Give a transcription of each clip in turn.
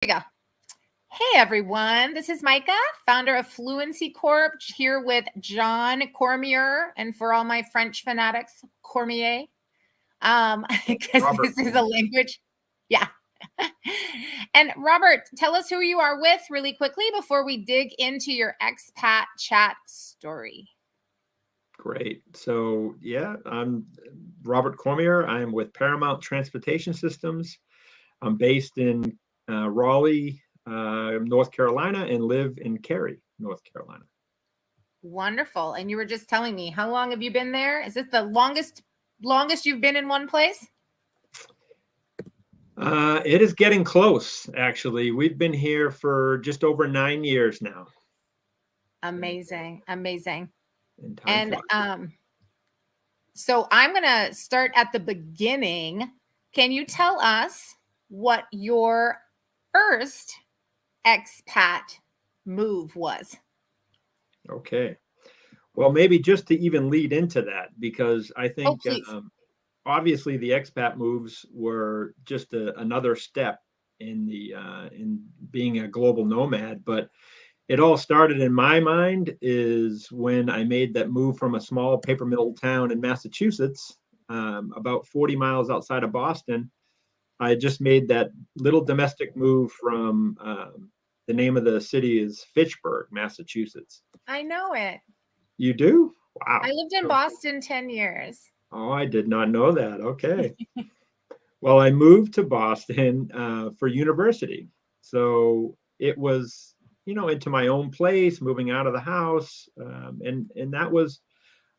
we go. Hey everyone, this is Micah, founder of Fluency Corp, here with John Cormier, and for all my French fanatics, Cormier, because Robert. this is a language. Yeah. And Robert, tell us who you are with really quickly before we dig into your expat chat story. Great. So, yeah, I'm Robert Cormier. I'm with Paramount Transportation Systems. I'm based in Raleigh, North Carolina, and live in Cary, North Carolina. Wonderful. And you were just telling me, how long have you been there? Is this the longest you've been in one place? It is getting close, actually. We've been here for just over 9 years now. Amazing. And so I'm going to start at the beginning. Can you tell us what your first expat move was? Okay. Well, maybe just to even lead into that, because I think obviously the expat moves were just another step in being a global nomad. But it all started in my mind is when I made that move from a small paper mill town in Massachusetts, about 40 miles outside of Boston. I just made that little domestic move from the name of the city is Fitchburg, Massachusetts. I know it. You do? Wow. I lived in Boston 10 years. Oh, I did not know that. Okay. Well, I moved to Boston for university. So it was, into my own place, moving out of the house. And that was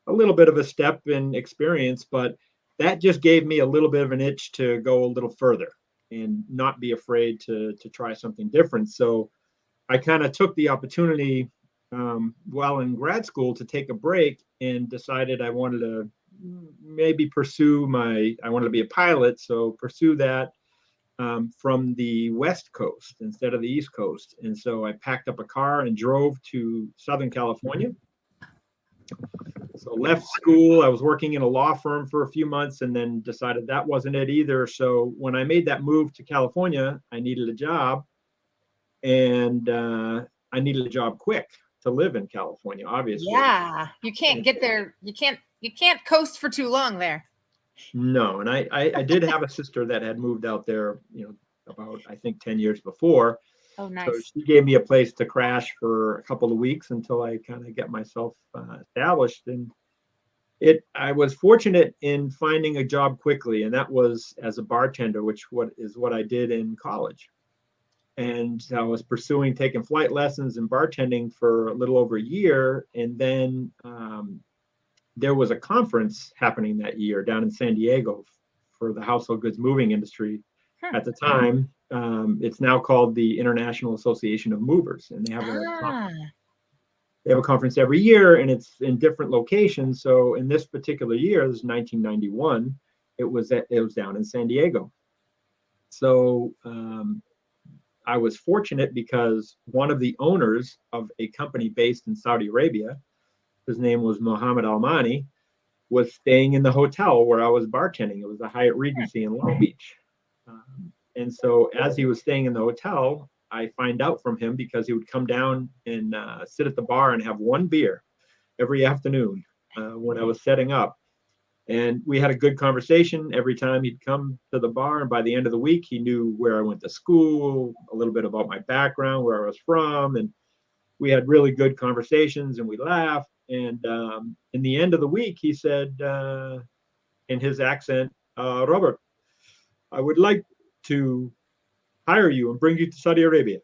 a little bit of a step in experience, but that just gave me a little bit of an itch to go a little further and not be afraid to try something different. So I kind of took the opportunity while in grad school to take a break and decided I wanted to maybe I wanted to be a pilot. So pursue that from the West Coast instead of the East Coast. And so I packed up a car and drove to Southern California. So left school, I was working in a law firm for a few months and then decided that wasn't it either. So when I made that move to California, I needed a job, and I needed a job quick to live in California, obviously. Yeah, you can't get there. You can't coast for too long there. No, and I did have a sister that had moved out there, about I think 10 years before. Oh, nice. So she gave me a place to crash for a couple of weeks until I kind of get myself established. And I was fortunate in finding a job quickly, and that was as a bartender, which is what I did in college. And I was taking flight lessons and bartending for a little over a year. And then there was a conference happening that year down in San Diego for the household goods moving industry. At the time, it's now called the International Association of Movers, and they have a conference every year, and it's in different locations. So in this particular year, this is 1991, it was down in San Diego. So I was fortunate because one of the owners of a company based in Saudi Arabia, his name was Mohammed Almani, was staying in the hotel where I was bartending. It was the Hyatt Regency in Long Beach. And so as he was staying in the hotel, I find out from him because he would come down and sit at the bar and have one beer every afternoon when I was setting up. And we had a good conversation every time he'd come to the bar. And by the end of the week, he knew where I went to school, a little bit about my background, where I was from. And we had really good conversations and we laughed. And in the end of the week, he said in his accent, Robert, I would like to hire you and bring you to Saudi Arabia.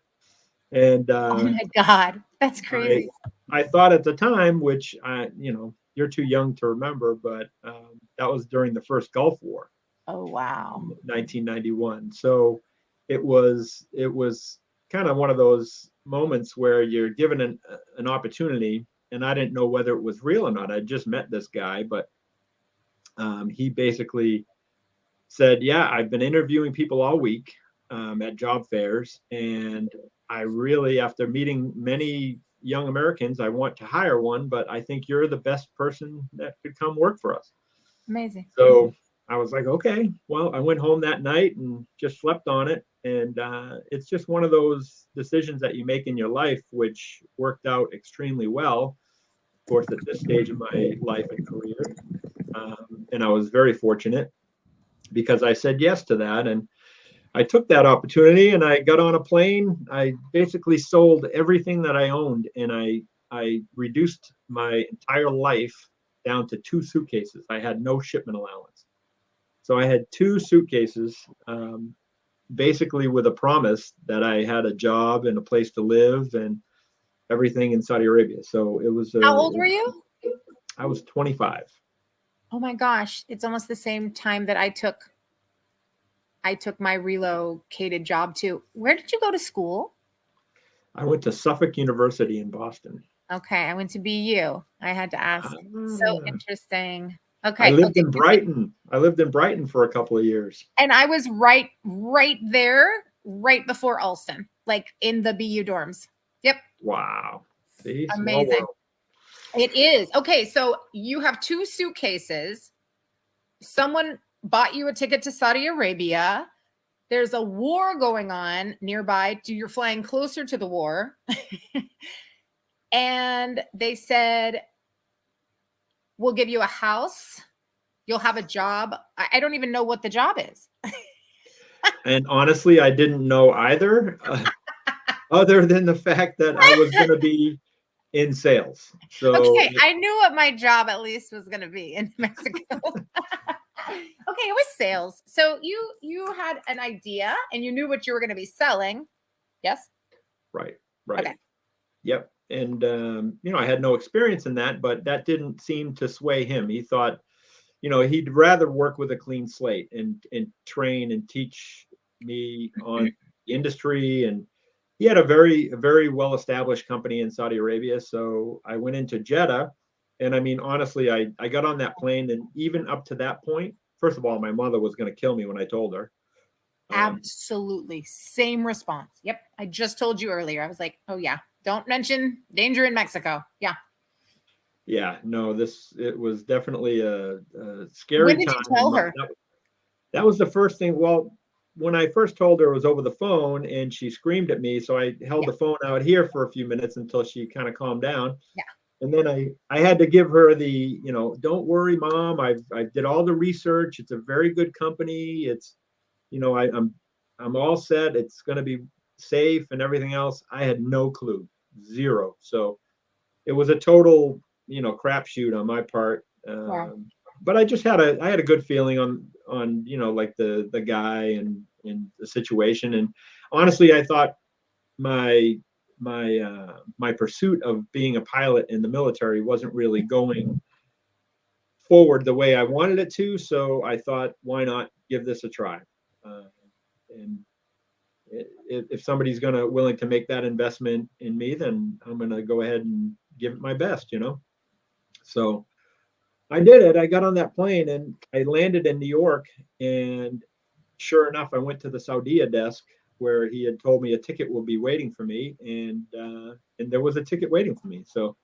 And oh my God, that's crazy. I thought at the time, which you're too young to remember, but that was during the first Gulf War. Oh, wow. 1991. So it was kind of one of those moments where you're given an opportunity, and I didn't know whether it was real or not. I just met this guy, but he basically said, yeah, I've been interviewing people all week at job fairs, and I really, after meeting many young Americans, I want to hire one, but I think you're the best person that could come work for us. Amazing. So I was like, okay, well, I went home that night and just slept on it. And it's just one of those decisions that you make in your life, which worked out extremely well, of course, at this stage of my life and career. And I was very fortunate because I said yes to that. And I took that opportunity and I got on a plane. I basically sold everything that I owned and I reduced my entire life down to 2 suitcases. I had no shipment allowance. So I had 2 suitcases, basically with a promise that I had a job and a place to live and everything in Saudi Arabia. So it was How old were you? I was 25. Oh my gosh, it's almost the same time that I took my relocated job too. Where did you go to school? I went to Suffolk University in Boston. Okay, I went to BU. I had to ask. So interesting. I Okay. lived Okay. in Brighton. I lived in Brighton for a couple of years. And I was right there, right before Alston, like in the BU dorms. Yep. Wow. See, small Amazing. world. It is. Okay, so you have 2 suitcases. Someone bought you a ticket to Saudi Arabia. There's a war going on nearby. You're flying closer to the war. And they said, we'll give you a house. You'll have a job. I don't even know what the job is. And honestly, I didn't know either, other than the fact that I was going to be in sales. So okay, I knew what my job at least was going to be in Mexico. Okay, it was sales. So you had an idea and you knew what you were going to be selling. Yes? Right. Okay. Yep. And I had no experience in that, but that didn't seem to sway him. He thought, he'd rather work with a clean slate and train and teach me on the industry. And he had a very well established company in Saudi Arabia. So I went into Jeddah. And I mean, honestly, I got on that plane, and even up to that point, first of all, my mother was going to kill me when I told her. Absolutely. Same response. Yep. I just told you earlier. I was like, oh yeah, don't mention danger in Mexico. Yeah. Yeah, no, it was definitely a scary When did time. you tell her? That was the first thing. Well, when I first told her, it was over the phone and she screamed at me. So I held the phone out here for a few minutes until she kind of calmed down. Yeah. And then I had to give her the, don't worry, Mom. I did all the research. It's a very good company. It's, I'm all set. It's going to be safe and everything else. I had no clue, zero. So it was a total, crapshoot on my part. But I just had a good feeling on like the guy and the situation. And honestly, I thought my pursuit of being a pilot in the military wasn't really going forward the way I wanted it to. So I thought, why not give this a try? And if somebody's willing to make that investment in me, then I'm going to go ahead and give it my best, So I did it. I got on that plane and I landed in New York, and sure enough, I went to the Saudia desk where he had told me a ticket will be waiting for me, and there was a ticket waiting for me. So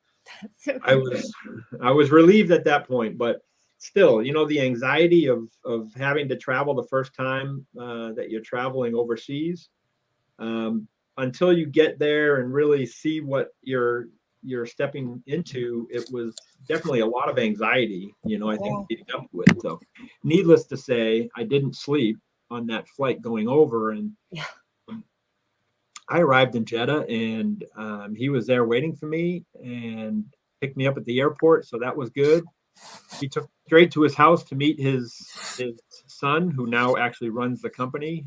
I was relieved at that point, but still, the anxiety of having to travel the first time that you're traveling overseas, until you get there and really see what you're stepping into, it was definitely a lot of anxiety, I think, leading up to it. So needless to say, I didn't sleep on that flight going over, and I arrived in Jeddah, and he was there waiting for me and picked me up at the airport. So that was good. He took me straight to his house to meet his son, who now actually runs the company.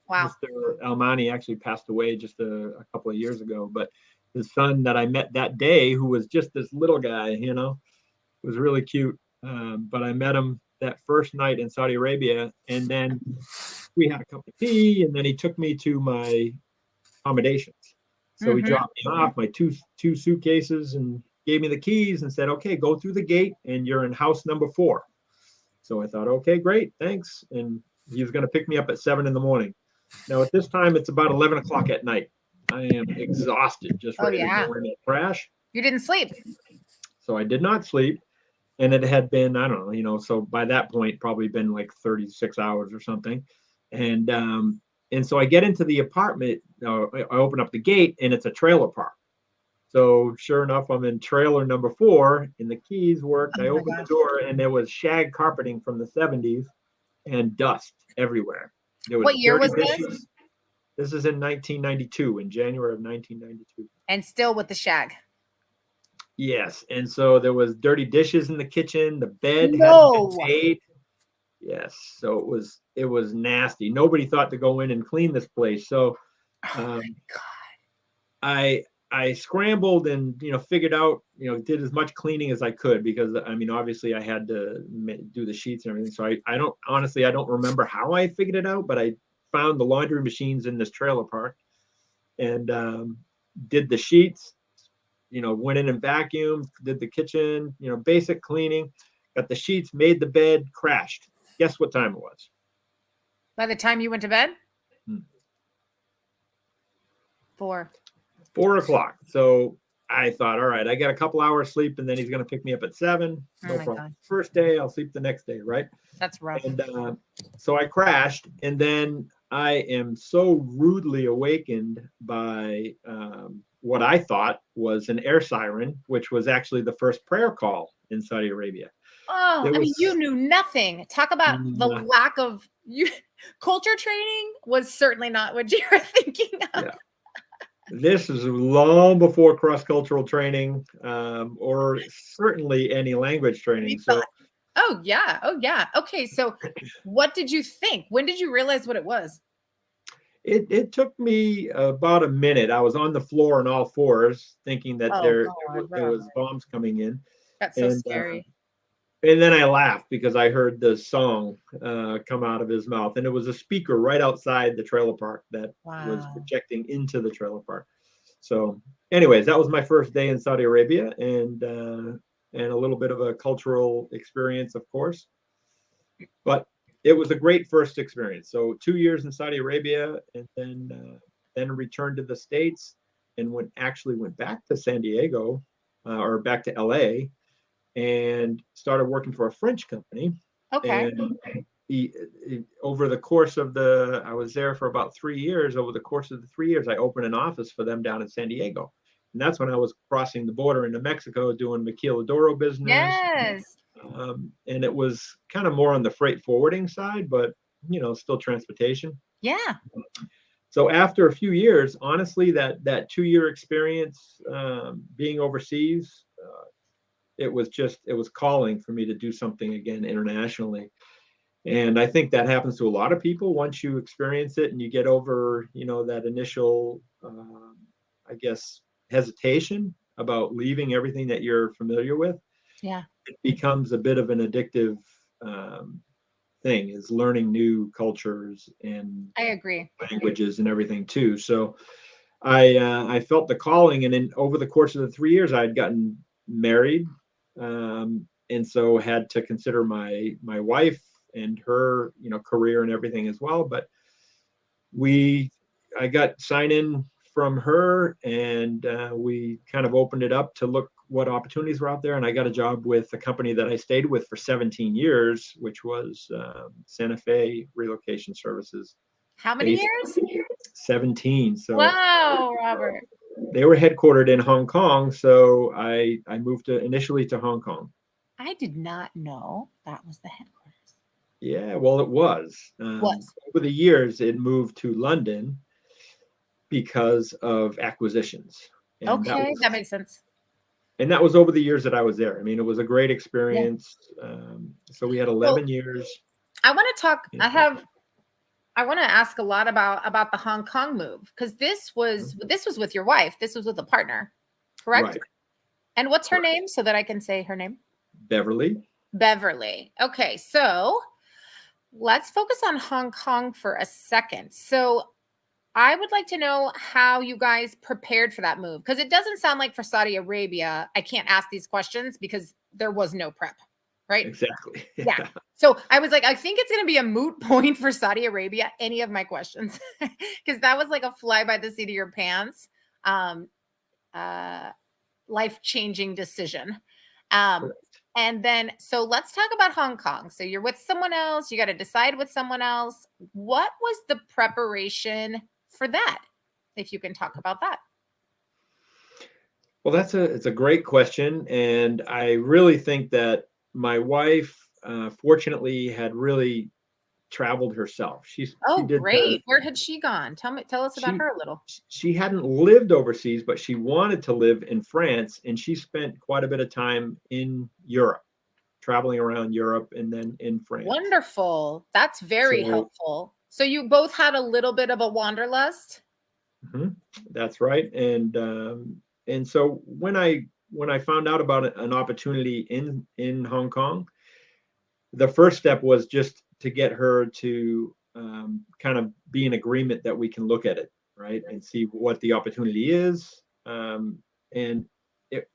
Wow. Mr. Almani actually passed away just a couple of years ago, but his son that I met that day, who was just this little guy, was really cute. But I met him that first night in Saudi Arabia, and then we had a cup of tea, and then he took me to my accommodations. So he dropped me off my two suitcases and gave me the keys and said, okay, go through the gate and you're in house number 4. So I thought, okay, great, thanks. And he was going to pick me up at 7 a.m. Now at this time, it's about 11 o'clock at night. I am exhausted, just ready to go in and crash. You didn't sleep. So I did not sleep. And it had been, I don't know, so by that point, probably been like 36 hours or something. And, and so I get into the apartment, I open up the gate and it's a trailer park. So sure enough, I'm in trailer number 4 and the keys worked. Oh I my opened the gosh. door and there was shag carpeting from the 70s and dust everywhere. There was What year dirty was this? dishes. This is in 1992, in January of 1992. And still with the shag. Yes. And so there was dirty dishes in the kitchen. The bed hadn't been No. made. Yes. So it was nasty. Nobody thought to go in and clean this place. So Oh my um, God. I scrambled and figured out did as much cleaning as I could because I mean obviously I had to do the sheets and everything. So I don't remember how I figured it out, but I found the laundry machines in this trailer park and did the sheets. Went in and vacuumed, did the kitchen, basic cleaning, got the sheets, made the bed, crashed. Guess what time it was? By the time you went to bed? Hmm. 4. 4 o'clock. So I thought, all right, I got a couple hours sleep, and then he's going to pick me up at 7. Oh No my problem. God. First day, I'll sleep the next day, right? That's rough. And so I crashed, and then I am so rudely awakened by what I thought was an air siren, which was actually the first prayer call in Saudi Arabia. Oh, There I mean, you was knew nothing. Talk about the lack of culture training was certainly not what you were thinking of. yeah. This is long before cross-cultural training, or certainly any language training. So Oh yeah. Oh yeah. Okay. So what did you think? When did you realize what it was? it took me about a minute. I was on the floor on all fours, thinking that Oh there God, Robert. was bombs coming in, That's so and scary. and then I laughed because I heard the song come out of his mouth, and it was a speaker right outside the trailer park that was Wow. projecting into the trailer park. So, anyways, that was my first day in Saudi Arabia, and a little bit of a cultural experience, of course. But it was a great first experience. So 2 years in Saudi Arabia, and then returned to the States, and went back to San Diego, or back to LA, and started working for a French company. Okay. And over the course of I was there for about 3 years. Over the course of the 3 years, I opened an office for them down in San Diego. And that's when I was crossing the border into Mexico doing maquiladora business. Yes. And it was kind of more on the freight forwarding side, but still transportation. Yeah. So after a few years, honestly, that 2 year experience being overseas, it was calling for me to do something again internationally. And I think that happens to a lot of people once you experience it and you get over, that initial, I guess, hesitation about leaving everything that you're familiar with. Yeah. It becomes a bit of an addictive thing, is learning new cultures and I agree. languages and everything too. So I felt the calling, and then over the course of the 3 years, I had gotten married, and so had to consider my wife and her career and everything as well. But I got sign in from her, and we kind of opened it up to look what opportunities were out there. And I got a job with a company that I stayed with for 17 years, which was Santa Fe Relocation Services. How many years? 17. So Wow, Robert. they were headquartered in Hong Kong. So I moved initially to Hong Kong. I did not know that was the headquarters. Yeah, well, it was. Over the years, it moved to London because of acquisitions. And Okay, that makes sense. And that was over the years that I was there. I mean, it was a great Yeah. experience. So we had 11 years. I want to talk. I want to ask a lot about the Hong Kong move, because this was with your wife. This was with a partner, correct? Right. And what's her name, so that I can say her name? Beverly. Beverly. Okay, so let's focus on Hong Kong for a second. So I would like to know how you guys prepared for that move, because it doesn't sound like for Saudi Arabia, I can't ask these questions because there was no prep, right? Exactly. Yeah. So I was like, I think it's going to be a moot point for Saudi Arabia, any of my questions, because that was like a fly by the seat of your pants, life-changing decision. And And then, so let's talk about Hong Kong. So you're with someone else, you got to decide with someone else. What was the preparation for that? If you can talk about that. Well, it's a great question, and I really think that my wife, fortunately, had really traveled herself. She Oh, did the great. Where had she gone? Tell us about she her a little. she hadn't lived overseas, but she wanted to live in France, and she spent quite a bit of time in Europe, traveling around Europe and then in France. Wonderful. That's very So helpful. So you both had a little bit of a wanderlust? mhm, that's right. And so when I found out about an opportunity in Hong Kong, the first step was just to get her to kind of be in agreement that we can look at it, right, and see what the opportunity is. And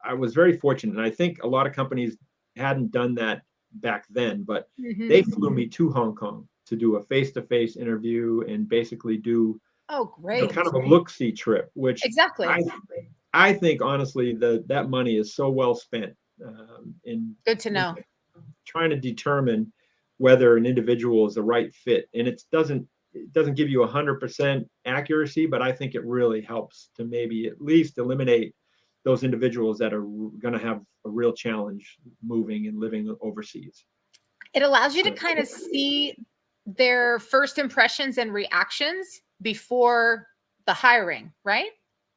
I was very fortunate, and I think a lot of companies hadn't done that back then, but they Mhm. flew me to Hong Kong to do a face-to-face interview and basically do Oh, kind great. of a look-see trip, which Exactly. I think honestly that money is so well spent in Good to know. trying to determine whether an individual is the right fit. And it doesn't give you 100% accuracy, but I think it really helps to maybe at least eliminate those individuals that are going to have a real challenge moving and living overseas. It allows you to So, kind of see their first impressions and reactions before the hiring, right?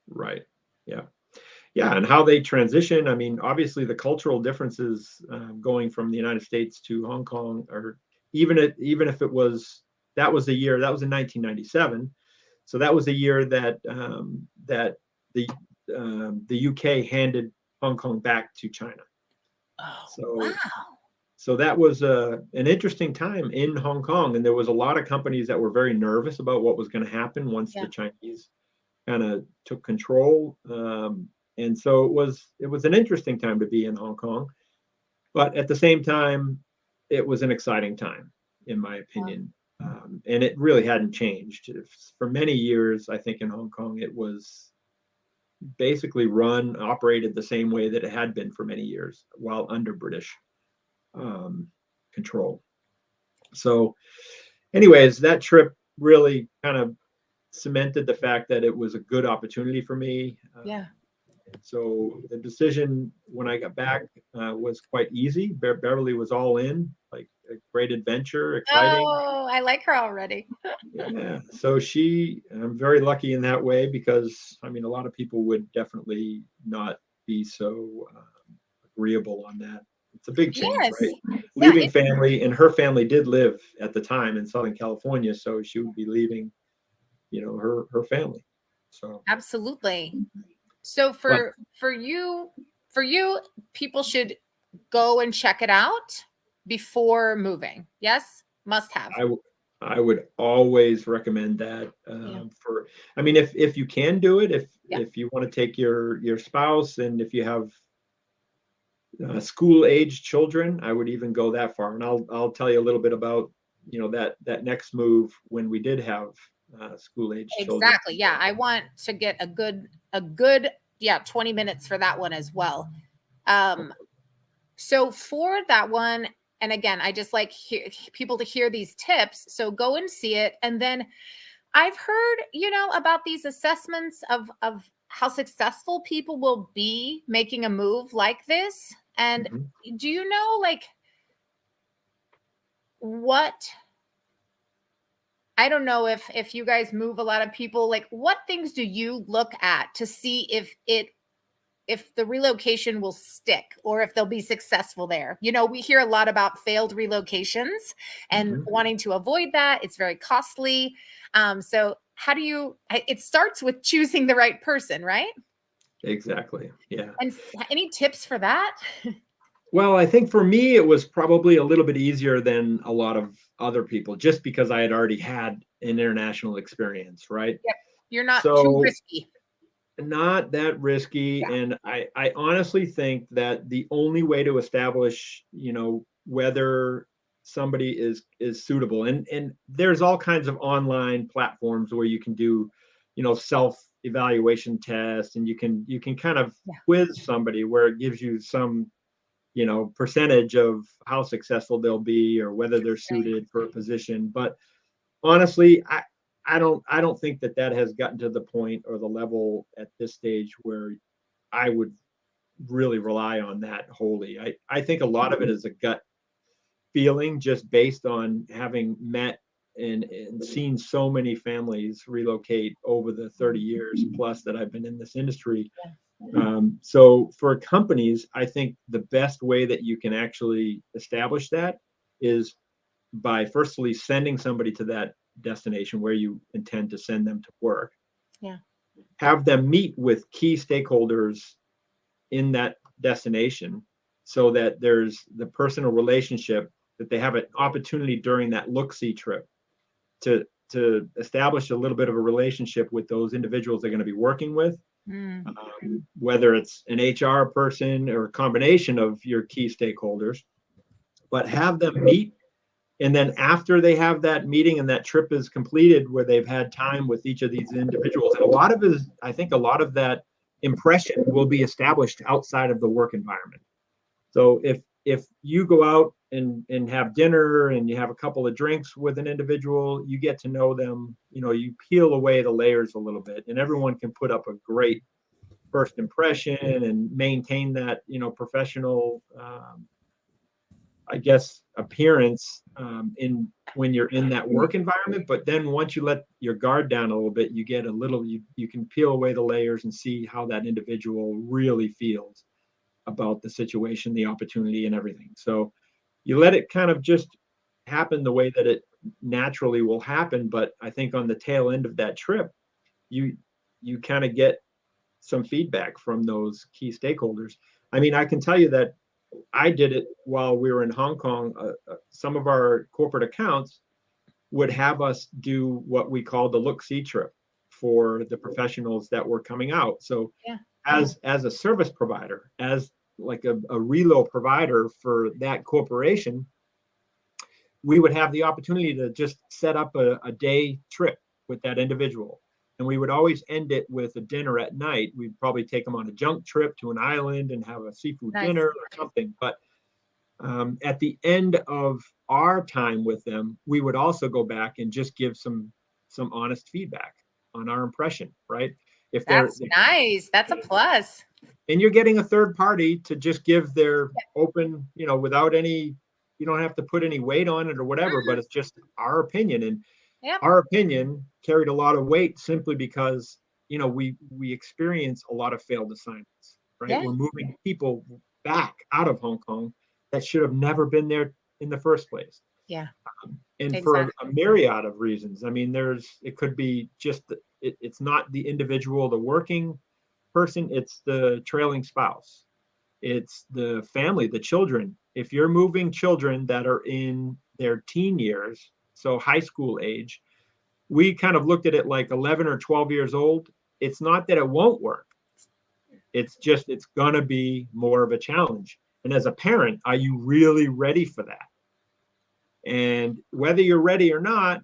right. Yeah. Yeah. And how they transition. I mean, obviously, the cultural differences going from the United States to Hong Kong, or even if it was that was the year that was in 1997. So that was the year that the the UK handed Hong Kong back to China. Oh, So wow. so that was an interesting time in Hong Kong, and there was a lot of companies that were very nervous about what was going to happen once the Yeah. Chinese kind of took control. And so it was an interesting time to be in Hong Kong, but at the same time, it was an exciting time, in my Yeah. opinion. And it really hadn't changed for many years. I think in Hong Kong, it was basically operated the same way that it had been for many years while under British um, control. So, anyways, that trip really kind of cemented the fact that it was a good opportunity for me. Yeah. And so the decision when I got back was quite easy. Beverly was all in, like a great adventure, exciting. Oh, I like her already. Yeah. So I'm very lucky in that way because I mean, a lot of people would definitely not be so agreeable on that. It's a big change, Yes. right? Yeah, Leaving family, and her family did live at the time in Southern California, so she would be leaving, her family. So, absolutely. So but for you, people should go and check it out before moving. Yes? Must have. I w- I would always recommend that Yeah. for. I mean, if you can do it, Yeah. if you want to take your spouse, and if you have school age children, I would even go that far. And I'll tell you a little bit about that next move when we did have school age children. Exactly. Yeah. I want to get a good, yeah, 20 minutes for that one as well. Um, so for that one, and again, I just like people to hear these tips. So go and see it. And then I've heard, about these assessments of how successful people will be making a move like this. And Mhm. do you know like what I don't know if you guys move a lot of people, like what things do you look at to see if the relocation will stick or if they'll be successful there? We hear a lot about failed relocations and Mhm. wanting to avoid that. It's very costly. So how do it starts with choosing the right person, right? Exactly. Yeah. And any tips for that? Well, I think for me, it was probably a little bit easier than a lot of other people, just because I had already had an international experience, right? Yep. You're not too So risky. not that risky. Yeah. And I honestly think that the only way to establish, whether somebody is suitable, and there's all kinds of online platforms where you can do, self evaluation tests, and you can kind of Yeah. quiz somebody where it gives you some percentage of how successful they'll be or whether they're suited for a position. But honestly, I don't think that has gotten to the point or the level at this stage where I would really rely on that wholly. I think a lot of it is a gut feeling just based on having met and seen so many families relocate over the 30 years plus that I've been in this industry. So for companies, I think the best way that you can actually establish that is by firstly sending somebody to that destination where you intend to send them to work. Yeah. Have them meet with key stakeholders in that destination so that there's the personal relationship, that they have an opportunity during that look-see trip to establish a little bit of a relationship with those individuals they're going to be working with. Whether it's an HR person or a combination of your key stakeholders, but have them meet. And then after they have that meeting and that trip is completed where they've had time with each of these individuals, and I think a lot of that impression will be established outside of the work environment. So if you go out and have dinner and you have a couple of drinks with an individual, you get to know them, you peel away the layers a little bit, and everyone can put up a great first impression and maintain that, professional, I guess, appearance when you're in that work environment. But then once you let your guard down a little bit, you get you can peel away the layers and see how that individual really feels about the situation, the opportunity, and everything. So you let it kind of just happen the way that it naturally will happen. But I think on the tail end of that trip, you kind of get some feedback from those key stakeholders. I mean, I can tell you that I did it while we were in Hong Kong. Some of our corporate accounts would have us do what we call the look-see trip for the professionals that were coming out. So as a service provider, as like a relo provider for that corporation, we would have the opportunity to just set up a day trip with that individual. And we would always end it with a dinner at night. We'd probably take them on a junk trip to an island and have a seafood dinner or something. But at the end of our time with them, we would also go back and just give some honest feedback on our impression, right? That's nice. That's a plus. And you're getting a third party to just give their open, without any, you don't have to put any weight on it or whatever, but it's just our opinion. And our opinion carried a lot of weight simply because, we experience a lot of failed assignments, right? Yeah. We're moving people back out of Hong Kong that should have never been there in the first place. Yeah. And exactly. For a myriad of reasons. I mean, it could be just, it's not the individual, the working person, it's the trailing spouse. It's the family, the children. If you're moving children that are in their teen years, so high school age, we kind of looked at it like 11 or 12 years old. It's not that it won't work. It's just, it's going to be more of a challenge. And as a parent, are you really ready for that? And whether you're ready or not,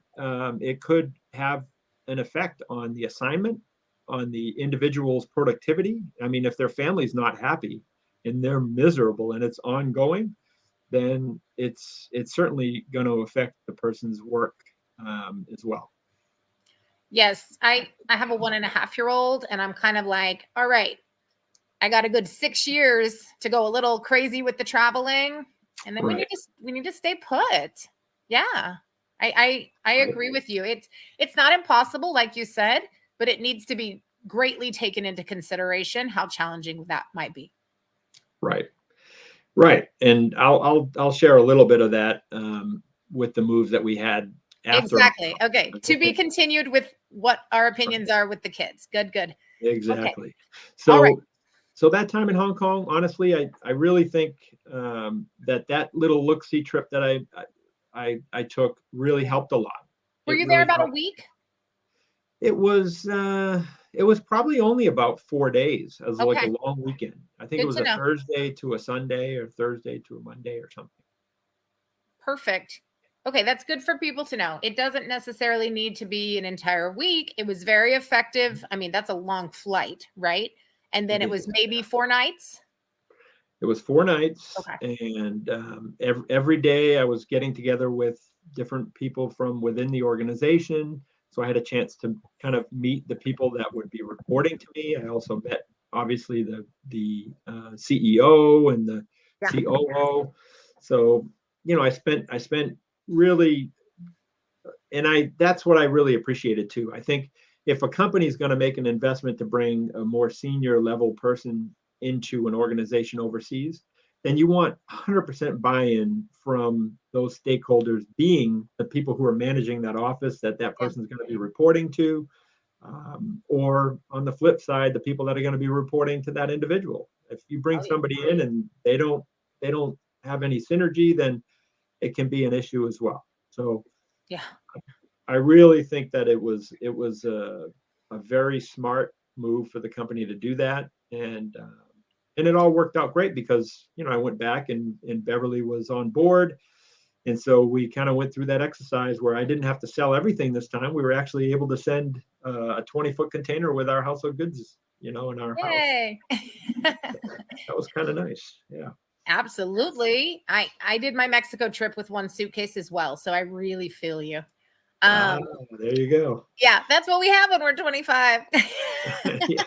it could have an effect on the assignment, on the individual's productivity. I mean, if their family's not happy and they're miserable and it's ongoing, then it's certainly going to affect the person's work as well. Yes, I have a 1.5-year-old, and I'm kind of like, all right, I got a good 6 years to go a little crazy with the traveling, and then we need to stay put. Yeah, I agree with you. It's not impossible, like you said, but it needs to be greatly taken into consideration how challenging that might be. Right, and I'll share a little bit of that with the moves that we had. Exactly. Okay. To be continued with what our opinions are with the kids. Good. Exactly. Okay. So, so that time in Hong Kong, honestly, I really think that little look-see trip that I took really helped a lot. Were you there about a week? It was probably only about 4 days. It was like a long weekend. I think it was a Thursday to a Sunday or Thursday to a Monday or something. Perfect. Okay, that's good for people to know. It doesn't necessarily need to be an entire week. It was very effective. I mean, that's a long flight, right? And then it was maybe 4 nights? It was 4 nights, Okay. and every day I was getting together with different people from within the organization. So I had a chance to kind of meet the people that would be reporting to me. I also met obviously the CEO and the Yeah. COO. So I spent really, and that's what I really appreciated too. I think if a company is going to make an investment to bring a more senior level person into an organization overseas, then you want 100% buy-in from those stakeholders, being the people who are managing that office that Yeah. person is going to be reporting to, or on the flip side, the people that are going to be reporting to that individual. If you bring Oh, yeah. somebody in and they don't have any synergy, then it can be an issue as well. So Yeah. I really think that it was a very smart move for the company to do that, and it all worked out great because I went back and Beverly was on board, and so we kind of went through that exercise where I didn't have to sell everything this time. We were actually able to send a 20-foot container with our household goods, in our house. Yay. That was kind of nice. Yeah. Absolutely. I did my Mexico trip with one suitcase as well, so I really feel you. Ah, there you go. Yeah, that's what we have when we're 25. Yeah.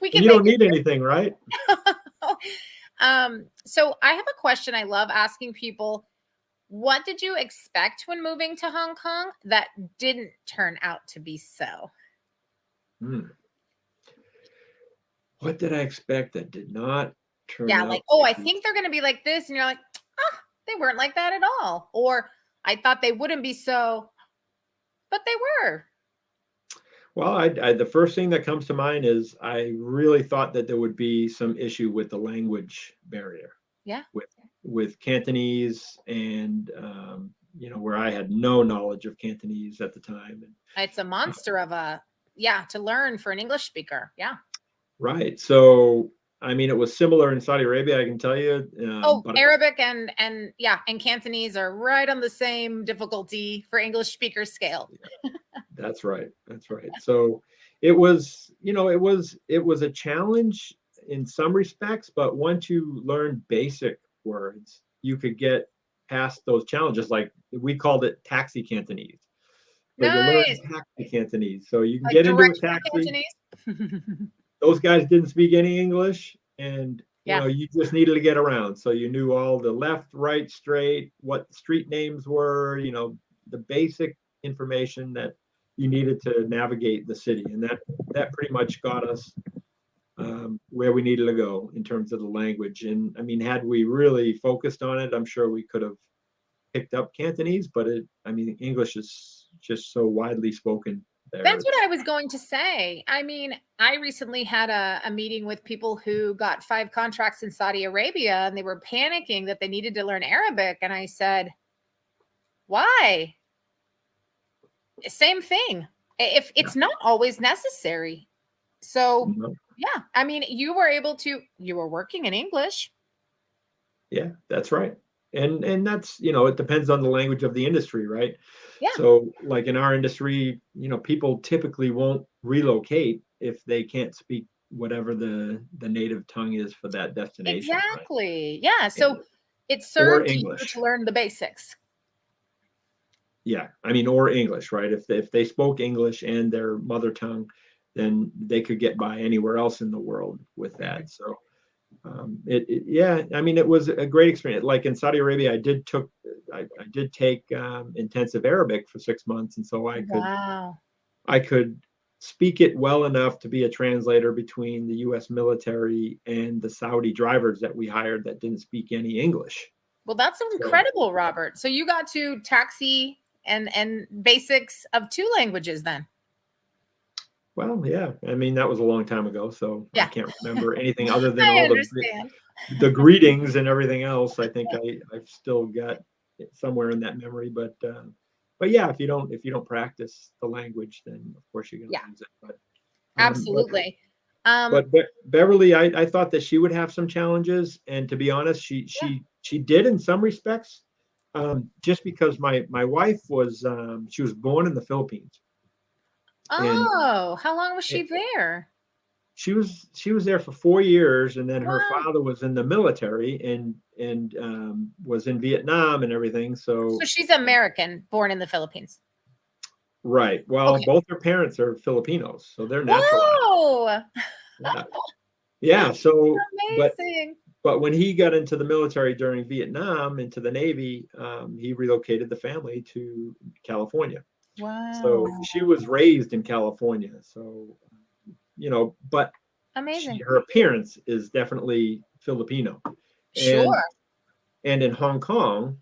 We And can you make don't it need anything, right? do. So I have a question I love asking people. What did you expect when moving to Hong Kong that didn't turn out to be so? Hmm. What did I expect that did not turn Yeah, out like, oh, to I be? think they're going to be like this. And you're like, ah, they weren't like that at all. Or I thought they wouldn't be so, but they were. Well, the first thing that comes to mind is I really thought that there would be some issue with the language barrier, Yeah. with Cantonese, and where I had no knowledge of Cantonese at the time. And It's a monster of a, yeah, to learn for an English speaker. Yeah. right, so I mean, it was similar in Saudi Arabia, I can tell you, Oh, but Arabic and yeah, and Cantonese are right on the same difficulty for English speaker scale. that's right. That's right. So it was a challenge in some respects, but once you learn basic words, you could get past those challenges. Like we called it taxi Cantonese. So you learn Nice. taxi Cantonese. So you can Like get into a directional taxi. Cantonese. Those guys didn't speak any English, and Yeah. you just needed to get around. So you knew all the left, right, straight, what street names were, the basic information that you needed to navigate the city, and that pretty much got us where we needed to go in terms of the language. And I mean, had we really focused on it, I'm sure we could have picked up Cantonese, but I mean, English is just so widely spoken there. That's what I was going to say. I mean, I recently had a meeting with people who got 5 contracts in Saudi Arabia and they were panicking that they needed to learn Arabic. And I said, why? Same thing. If Yeah. it's not always necessary. So, No. yeah, I mean, you were working in English. Yeah, that's right. And that's, it depends on the language of the industry, right? Yeah, So like in our industry, people typically won't relocate if they can't speak whatever the native tongue is for that destination, right? exactly. Yeah. So And- it Or served you English. to learn the basics. Yeah, I mean, or English, right? If they spoke English and their mother tongue, then they could get by anywhere else in the world with that. So yeah, I mean, it was a great experience. Like in Saudi Arabia, I did take intensive Arabic for 6 months, and so Wow. I could speak it well enough to be a translator between the U.S. military and the Saudi drivers that we hired that didn't speak any English. Well, that's So, incredible, Robert. So you got to taxi and basics of 2 languages then. well, yeah, I mean, that was a long time ago, so I Yeah, can't remember anything other than I all understand. the greetings and everything else. I think I've still got it somewhere in that memory, but yeah, if you don't practice the language, then of course you're going Yeah, to lose it. Um, but absolutely. Um, but Beverly, I thought that she would have some challenges, and to be honest, yeah. she did in some respects, just because my wife was she was born in the Philippines, and Oh, how long was she there? she was there for 4 years, and then her Wow. father was in the military and was in Vietnam and everything. So So she's American, born in the Philippines. right. Well, Okay. both her parents are Filipinos, so they're naturalized. Whoa. Yeah. Yeah. So, Amazing. but when he got into the military during Vietnam, into the Navy, he relocated the family to California. Wow. So she was raised in California. So, but Amazing. her appearance is definitely Filipino. And Sure. and in Hong Kong,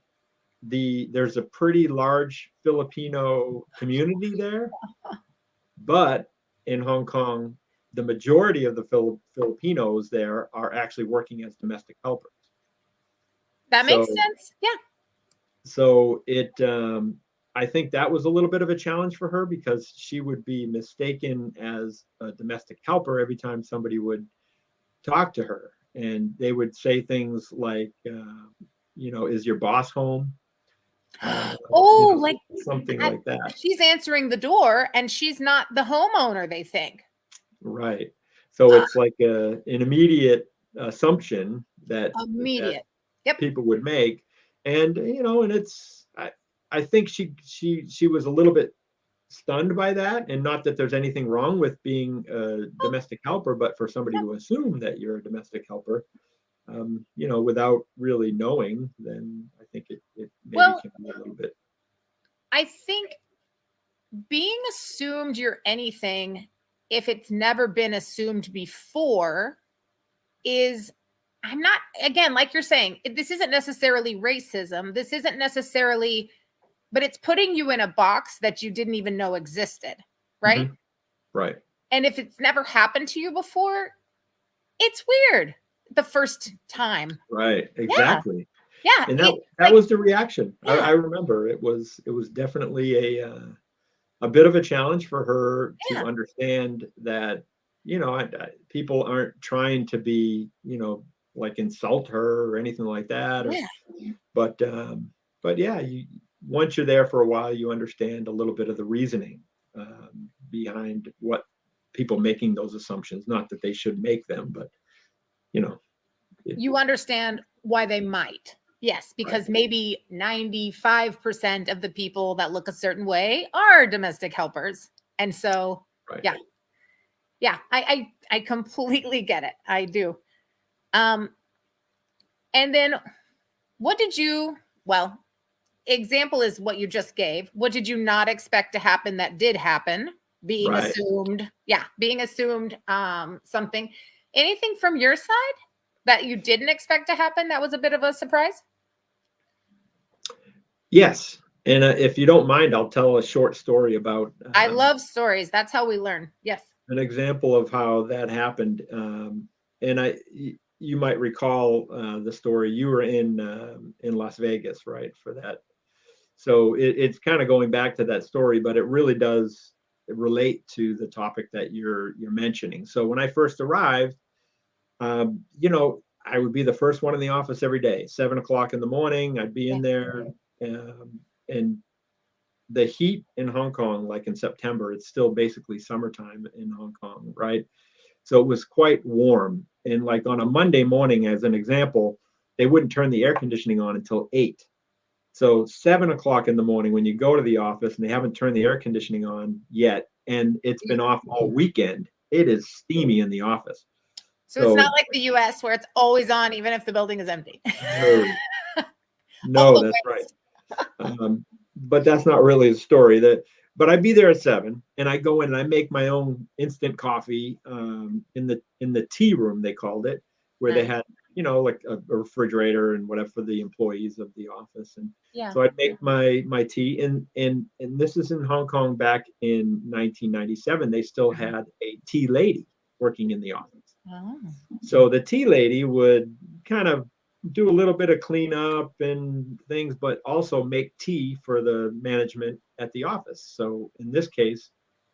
there's a pretty large Filipino community there, but in Hong Kong, the majority of the Filipinos there are actually working as domestic helpers. That makes So sense. Yeah. so it I think that was a little bit of a challenge for her because she would be mistaken as a domestic helper every time somebody would talk to her, and they would say things like is your boss home, uh, Oh, like something at, like that. she's answering the door and she's not the homeowner, they think. Right. So it's like an immediate assumption that Immediate. Yep. people would make, and it's I think she was a little bit stunned by that, and not that there's anything wrong with being a Well, domestic helper, but for somebody yep. to assume that you're a domestic helper, without really knowing, then I think it maybe Well, can be a little bit. I think being assumed you're anything, if it's never been assumed before, is I'm not, again, like you're saying, this isn't necessarily racism. This isn't necessarily, but it's putting you in a box that you didn't even know existed. Right. Mhm. Right. And if it's never happened to you before, it's weird the first time. Right. Yeah. Exactly. Yeah. And that It's that like, was the reaction. yeah. I remember it was definitely a bit of a challenge for her to Yeah. understand that people aren't trying to be like insult her or anything like that, or Yeah. but yeah, once you're there for a while, you understand a little bit of the reasoning behind what people making those assumptions. Not that they should make them, but you know it, You understand why they might. Yes, right. because maybe 95% of the people that look a certain way are domestic helpers. And so, Right. yeah, yeah, I completely get it. I do. Um, and then what did you, well, example is what you just gave. What did you not expect to happen that did happen? Being Right. assumed, yeah, being assumed something. Anything from your side that you didn't expect to happen that was a bit of a surprise? Yes. And if you don't mind, I'll tell a short story about I love stories. That's how we learn. Yes. an example of how that happened. And you might recall the story. You were in Las Vegas, right, for that. So it's kind of going back to that story, but it really does relate to the topic that you're mentioning. So when I first arrived, I would be the first one in the office every day, 7 o'clock in the morning. I'd be Yeah. in there, and the heat in Hong Kong, like in September, it's still basically summertime in Hong Kong, right? So it was quite warm. And like on a Monday morning, as an example, they wouldn't turn the air conditioning on until 8. So 7 o'clock in the morning, when you go to the office and they haven't turned the air conditioning on yet, and it's been off all weekend, it is steamy in the office. So it's not So like the US where it's always on, even if the building is empty. no, no, Always. that's right. But that's not really the story. But I'd be there at 7, and I go in and I make my own instant coffee in the tea room, they called it, where they Nice. had like a refrigerator and whatever for the employees of the office. And Yeah. so I'd make my tea, and this is in Hong Kong back in 1997. They still had a tea lady working in the office. Oh. So the tea lady would kind of do a little bit of cleanup and things, but also make tea for the management at the office. So in this case,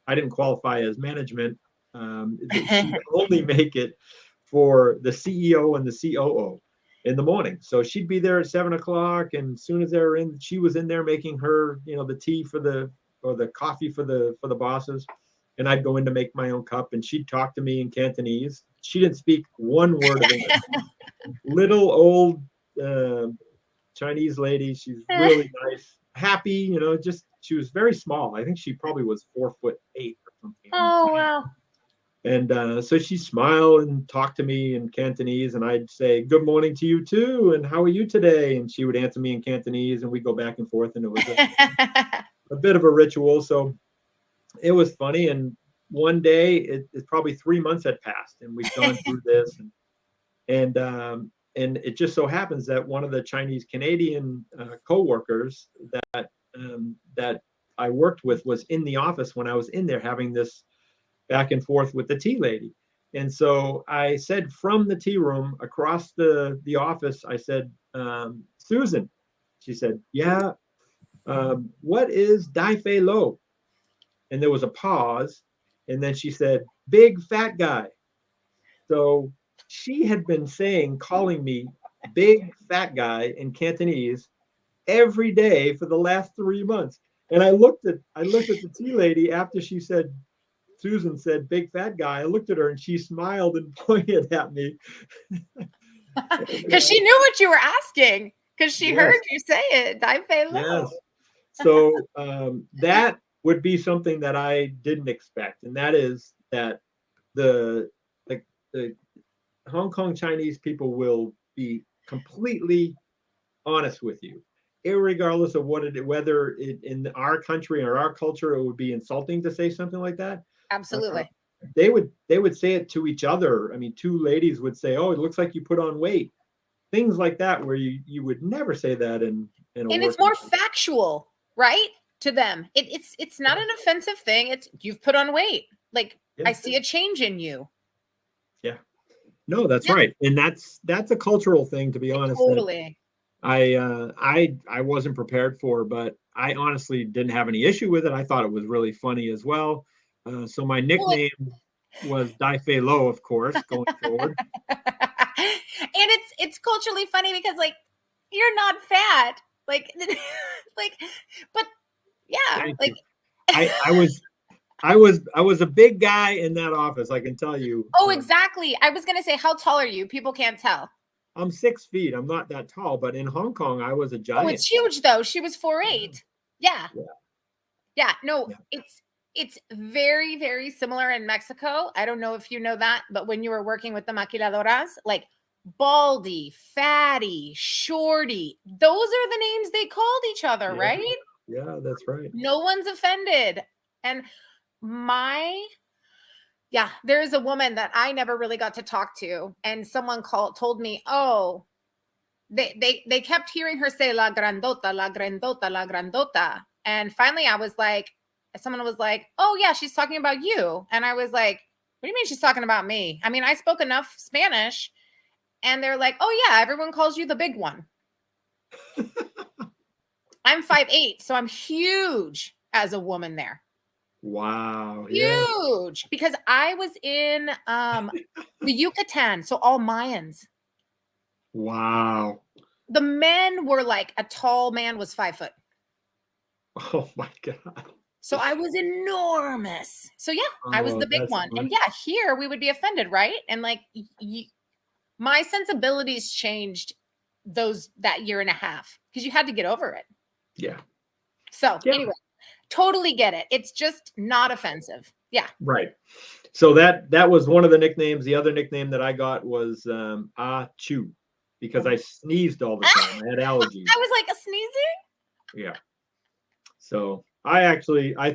I didn't qualify as management. She could only make it for the CEO and the COO in the morning. So she'd be there at 7 o'clock, and as soon as they were in, she was in there making her, the tea for the or the coffee for the bosses. and I'd go in to make my own cup, and she'd talk to me in Cantonese. She didn't speak one word of English. Little old Chinese lady. She's really nice, happy, you know, just she was very small. I think she probably was 4'8" or something. Oh, wow. And so she'd smile and talk to me in Cantonese, and I'd say, "Good morning to you too, and how are you today?" And she would answer me in Cantonese, and we'd go back and forth, and it was a bit of a ritual. So it was funny. And one day, it's probably 3 months had passed, and we've gone through this, and it just so happens that one of the Chinese Canadian co-workers that I worked with was in the office when I was in there having this back and forth with the tea lady. And so I said from the tea room across the office, I said, "Susan." She said, "Yeah, what is Dai Fei Lo?" And there was a pause. And then she said, "Big fat guy." So she had been calling me big fat guy in Cantonese every day for the last 3 months. And I looked at the tea lady after Susan said big fat guy. I looked at her and she smiled and pointed at me. Because she knew what you were asking, because she heard you say it. Dai Fei Lo. Yes. So that would be something that I didn't expect. And that is that the Hong Kong Chinese people will be completely honest with you, irregardless of whether in our country or our culture it would be insulting to say something like that. Absolutely. They would say it to each other. I mean, two ladies would say, "Oh, it looks like you put on weight." Things like that, where you would never say that in a and it's more factual, right? To them, it's not an offensive thing. It's you've put on weight. Like I see a change in you. Yeah. No, that's right. And that's a cultural thing, to be honest. Totally. I wasn't prepared for, but I honestly didn't have any issue with it. I thought it was really funny as well. So my nickname was Dai Fei Lo, of course, going forward. And it's culturally funny because like you're not fat. Like but yeah, like I was a big guy in that office, I can tell you. Oh, exactly. I was going to say, how tall are you? People can't tell. I'm 6 feet. I'm not that tall, but in Hong Kong, I was a giant. Oh, it's huge though. She was 4'8". Yeah. No, it's very, very similar in Mexico. I don't know if you know that, but when you were working with the maquiladoras, like baldy, fatty, shorty, those are the names they called each other, right? Yeah, that's right. No one's offended. And there is a woman that I never really got to talk to, and someone told me, "Oh, they kept hearing her say la grandota, la grandota, la grandota." And finally someone was like, "Oh yeah, she's talking about you." And I was like, "What do you mean she's talking about me?" I mean, I spoke enough Spanish. And they're like, "Oh yeah, everyone calls you the big one." I'm 5'8", so I'm huge as a woman there. Wow. Huge. Yeah. Because I was in the Yucatan, so all Mayans. Wow. The men were like, a tall man was 5 foot. Oh my God. So I was enormous. So yeah, I was the big one. Funny. And yeah, here we would be offended, right? And like my sensibilities changed that year and a half because you had to get over it. Yeah. So anyway, totally get it. It's just not offensive. Yeah. Right. So that was one of the nicknames. The other nickname that I got was Ah Chu, because I sneezed all the time. I had allergies. I was like, a sneezing? Yeah. So I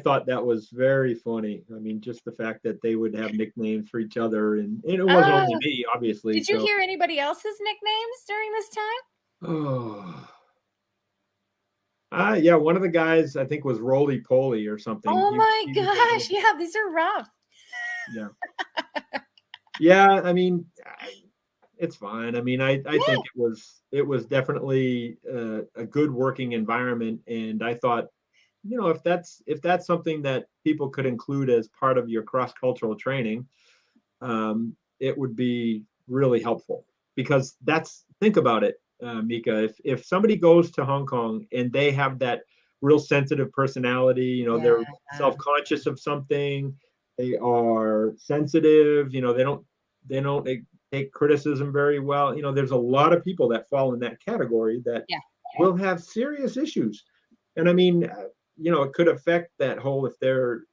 thought that was very funny. I mean, just the fact that they would have nicknames for each other, and it wasn't only me, obviously. Did you hear anybody else's nicknames during this time? Oh. Yeah, one of the guys I think was Roly Poly or something. Oh my gosh. Yeah, these are rough. Yeah. Yeah, I mean, it's fine. I mean, I think it was definitely a good working environment, and I thought, you know, if that's something that people could include as part of your cross-cultural training, it would be really helpful, because think about it, Mika, if somebody goes to Hong Kong and they have that real sensitive personality, you know, they're self-conscious of something, They are sensitive. They don't take criticism very well. There's a lot of people that fall in that category that Yeah. will have serious issues. And I mean, it could affect that whole, if they're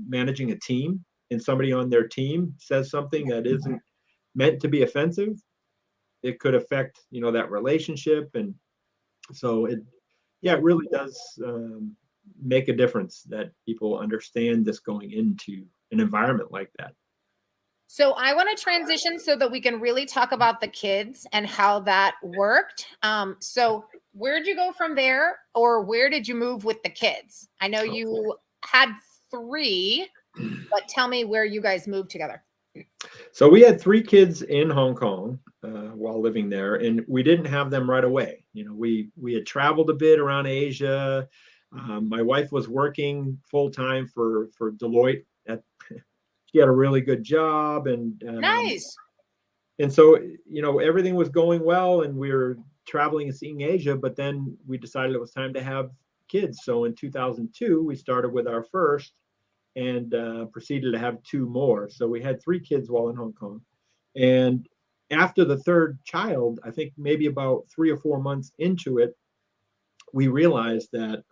managing a team and somebody on their team says something that isn't meant to be offensive, it could affect, that relationship. And so it really does make a difference that people understand this going into an environment like that. So I want to transition so that we can really talk about the kids and how that worked. So where did you go from there, or where did you move with the kids? I know you had 3, but tell me where you guys moved together. So we had 3 kids in Hong Kong while living there, and we didn't have them right away. We had traveled a bit around Asia. My wife was working full time for Deloitte. She had a really good job, and Nice. so everything was going well, and we were traveling and seeing Asia. But then we decided it was time to have kids. So in 2002, we started with our first, and proceeded to have 2 more. So we had 3 kids while in Hong Kong. And after the 3rd child, I think maybe about 3 or 4 months into it, we realized that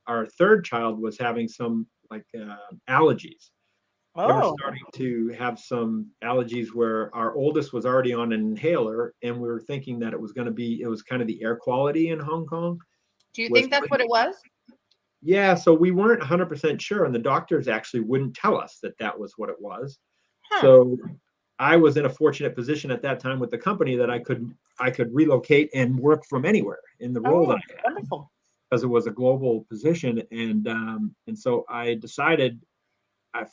our 3rd child was having some allergies. They were starting to have some allergies where our oldest was already on an inhaler, and we were thinking that it was kind of the air quality in Hong Kong. Do you think that's what it was? Yeah, so we weren't 100% sure, and the doctors actually wouldn't tell us that that was what it was. Huh. So I was in a fortunate position at that time with the company that I could relocate and work from anywhere in the role that I had, Wonderful. because it was a global position. And so I decided,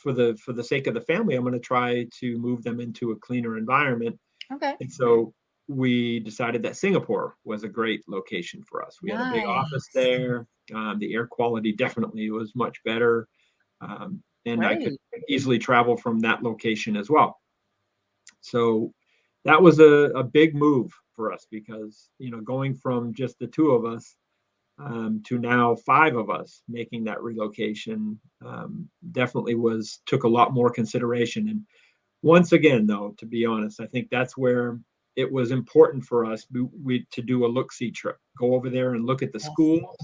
for the sake of the family, I'm going to try to move them into a cleaner environment. Okay. And so we decided that Singapore was a great location for us. We had a big office there. The air quality definitely was much better. And I could easily travel from that location as well. So that was a big move for us, because, going from just the 2 of us to now 5 of us making that relocation definitely took a lot more consideration. And once again, though, to be honest, I think that's where it was important for us to do a look-see trip, go over there and look at the schools,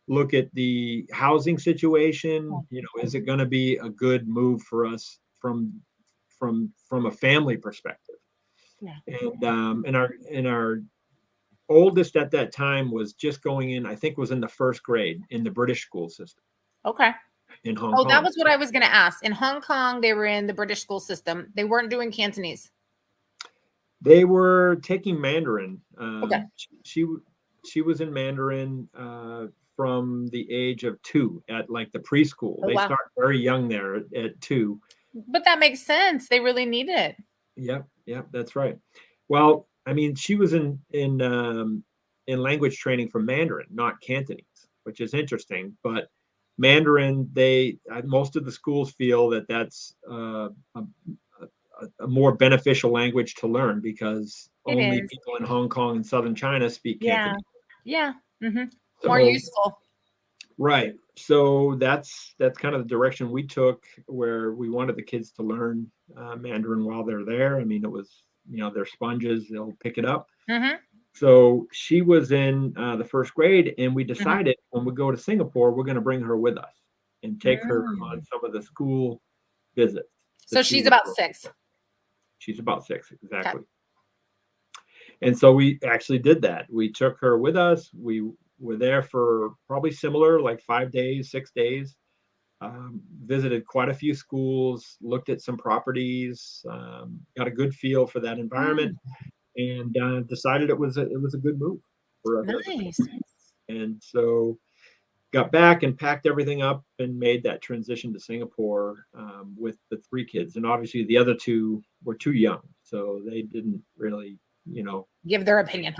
look at the housing situation. Is it going to be a good move for us from a family perspective? Yeah. And our oldest at that time was just going in, I think was in the 1st grade in the British school system. Okay. In Hong Kong. That was what I was going to ask. In Hong Kong, they were in the British school system. They weren't doing Cantonese. They were taking Mandarin. Okay. She was in Mandarin from the age of 2 at the preschool. They start very young there at 2. But that makes sense. They really need it. Yep, that's right. Well, I mean, she was in language training for Mandarin, not Cantonese, which is interesting. But Mandarin, most of the schools feel that that's a more beneficial language to learn, because only people in Hong Kong and southern China speak Cantonese. Yeah. Mm-hmm. More useful. Right. So that's kind of the direction we took, where we wanted the kids to learn Mandarin while they're there. I mean, it was, they're sponges, they'll pick it up. Mm-hmm. So she was in the 1st grade, and we decided when we go to Singapore, we're going to bring her with us and take her on some of the school visits. So she's about 6. She's about 6, exactly. Okay. And so we actually did that. We took her with us. We were there for probably similar, 5 days, 6 days. Visited quite a few schools, looked at some properties, got a good feel for that environment, and decided it was a good move for us. Nice. And so got back and packed everything up and made that transition to Singapore with the 3 kids. And obviously the other 2 were too young, so they didn't really, give their opinion.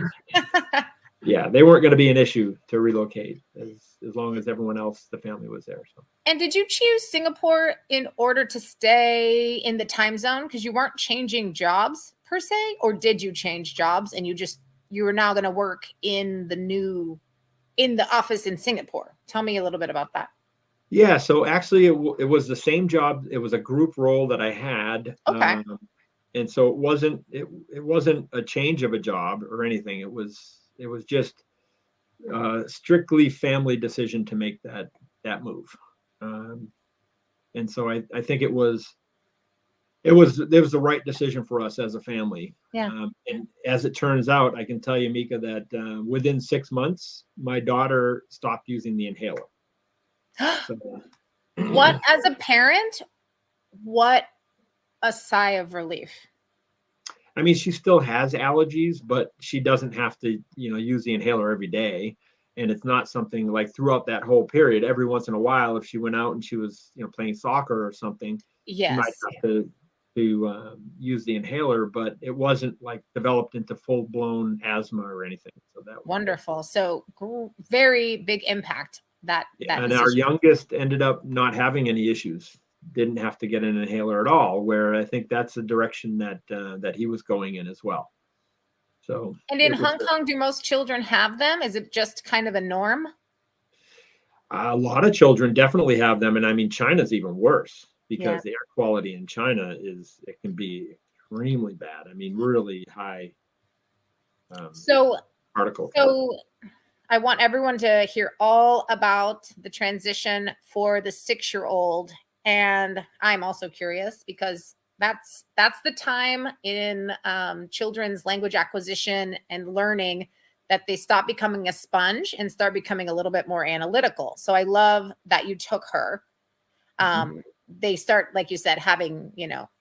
Yeah, they weren't going to be an issue to relocate as long as everyone else, the family, was there. So. And did you choose Singapore in order to stay in the time zone, because you weren't changing jobs per se, or did you change jobs and you were now going to work in the office in Singapore? Tell me a little bit about that. Yeah, so actually it was the same job. It was a group role that I had. Okay. And so it wasn't a change of a job or anything. It was just strictly family decision to make that move. Um, and so I think it was the right decision for us as a family. Yeah. And as it turns out, I can tell you, Mika, that within 6 months, my daughter stopped using the inhaler. So, What, as a parent, what a sigh of relief. I mean, she still has allergies, but she doesn't have to, use the inhaler every day. And it's not something like throughout that whole period. Every once in a while, if she went out and she was, playing soccer or something, she might Yes. have to use the inhaler, but it wasn't like developed into full blown asthma or anything. So that was Wonderful. So very big impact that yeah. that And our decision. youngest ended up not having any issues. Didn't have to get an inhaler at all. Where I think that's the direction that he was going in as well. So And in Hong Kong, do most children have them? Is it just kind of a norm? a lot of children definitely have them, and I mean China's even worse Yeah. because the air quality in China it can be extremely bad. I mean, really high So particle count. so I want everyone to hear all about the transition for the 6-year-old. And I'm also curious because that's the time in children's language acquisition and learning that they stop becoming a sponge and start becoming a little bit more analytical. So I love that you took her. They start, like you said, having,